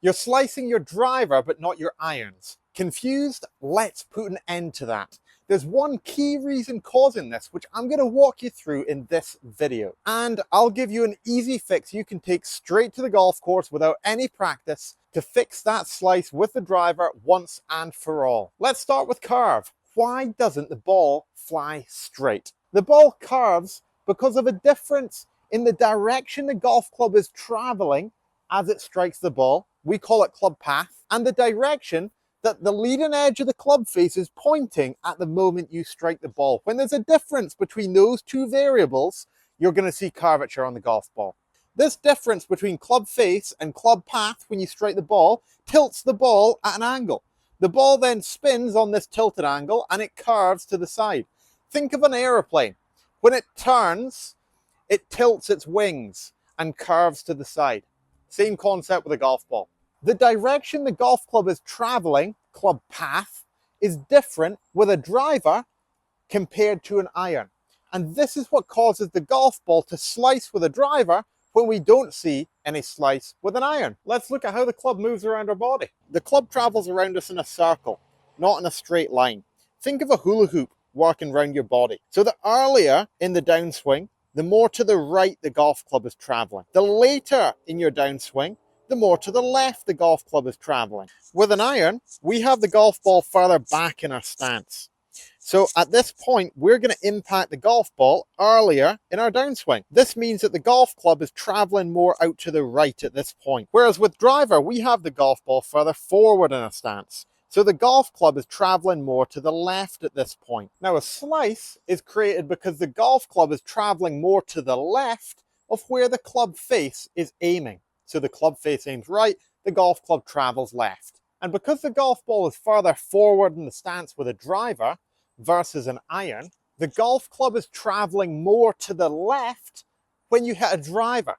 You're slicing your driver, but not your irons. Confused? Let's put an end to that. There's one key reason causing this, which I'm going to walk you through in this video. And I'll give you an easy fix you can take straight to the golf course without any practice to fix that slice with the driver once and for all. Let's start with curve. Why doesn't the ball fly straight? The ball curves because of a difference in the direction the golf club is traveling as it strikes the ball. We call it club path, and the direction that the leading edge of the club face is pointing at the moment you strike the ball. When there's a difference between those two variables, you're going to see curvature on the golf ball. This difference between club face and club path when you strike the ball tilts the ball at an angle. The ball then spins on this tilted angle and it curves to the side. Think of an aeroplane. When it turns, it tilts its wings and curves to the side. Same concept with a golf ball. The direction the golf club is traveling, club path, is different with a driver compared to an iron. And this is what causes the golf ball to slice with a driver when we don't see any slice with an iron. Let's look at how the club moves around our body. The club travels around us in a circle, not in a straight line. Think of a hula hoop working around your body. So the earlier in the downswing, the more to the right the golf club is traveling. The later in your downswing, the more to the left the golf club is traveling. With an iron, we have the golf ball further back in our stance. So at this point, we're going to impact the golf ball earlier in our downswing. This means that the golf club is traveling more out to the right at this point. Whereas with driver, we have the golf ball further forward in our stance. So the golf club is traveling more to the left at this point. Now a slice is created because the golf club is traveling more to the left of where the club face is aiming. So the club face aims right, the golf club travels left. And because the golf ball is further forward in the stance with a driver versus an iron, the golf club is traveling more to the left when you hit a driver.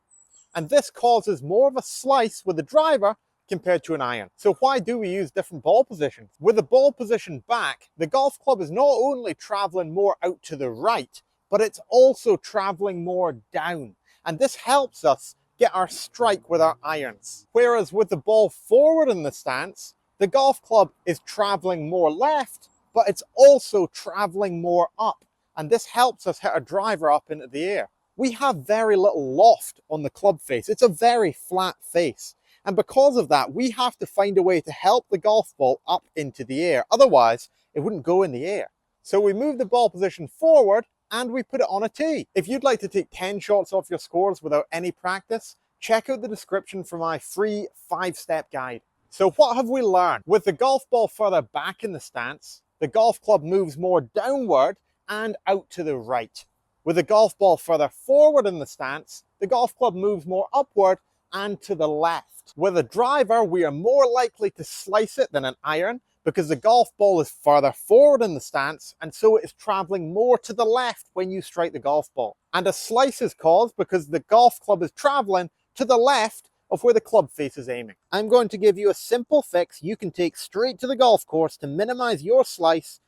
And this causes more of a slice with a driver compared to an iron. So why do we use different ball positions? With the ball position back, the golf club is not only traveling more out to the right, but it's also traveling more down. And this helps us get our strike with our irons. Whereas with the ball forward in the stance, the golf club is traveling more left, but it's also traveling more up. And this helps us hit a driver up into the air. We have very little loft on the club face. It's a very flat face. And because of that, we have to find a way to help the golf ball up into the air. Otherwise, it wouldn't go in the air. So we move the ball position forward and we put it on a tee. If you'd like to take 10 shots off your scores without any practice, check out the description for my free 5-step guide. So what have we learned? With the golf ball further back in the stance, the golf club moves more downward and out to the right. With the golf ball further forward in the stance, the golf club moves more upward and to the left. With a driver, we are more likely to slice it than an iron because the golf ball is further forward in the stance and so it is traveling more to the left when you strike the golf ball. And a slice is caused because the golf club is traveling to the left of where the club face is aiming. I'm going to give you a simple fix you can take straight to the golf course to minimize your slice.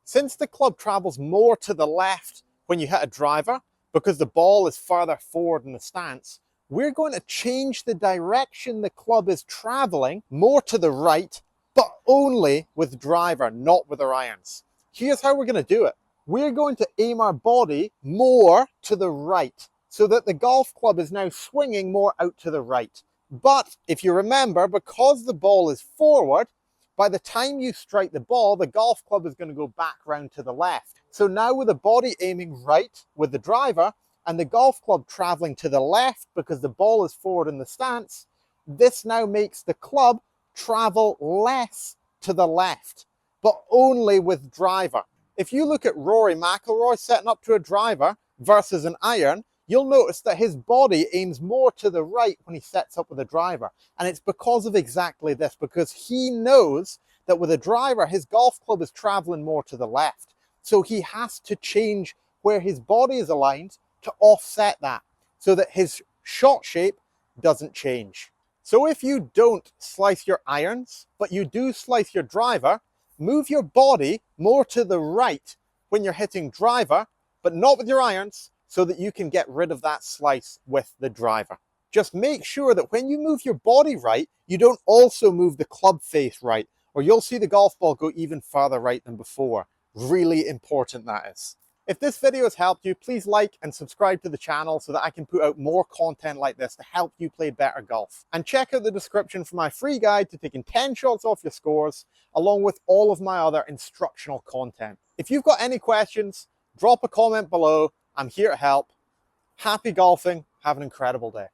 Since the club travels more to the left when you hit a driver because the ball is further forward in the stance, we're going to change the direction the club is traveling more to the right, but only with driver, not with our irons. Here's how we're going to do it. We're going to aim our body more to the right so that the golf club is now swinging more out to the right. But if you remember, because the ball is forward, by the time you strike the ball, the golf club is going to go back round to the left. So now with the body aiming right with the driver and the golf club traveling to the left because the ball is forward in the stance, this now makes the club travel less to the left, but only with driver. If you look at Rory McIlroy setting up to a driver versus an iron, you'll notice that his body aims more to the right when he sets up with a driver. And it's because of exactly this, because he knows that with a driver, his golf club is traveling more to the left. So he has to change where his body is aligned to offset that so that his shot shape doesn't change. So if you don't slice your irons, but you do slice your driver, move your body more to the right when you're hitting driver, but not with your irons, so that you can get rid of that slice with the driver. Just make sure that when you move your body right, you don't also move the club face right, or you'll see the golf ball go even further right than before. Really important, that is. If this video has helped you, please like and subscribe to the channel so that I can put out more content like this to help you play better golf. And check out the description for my free guide to taking 10 shots off your scores, along with all of my other instructional content. If you've got any questions, drop a comment below. I'm here to help. Happy golfing. Have an incredible day.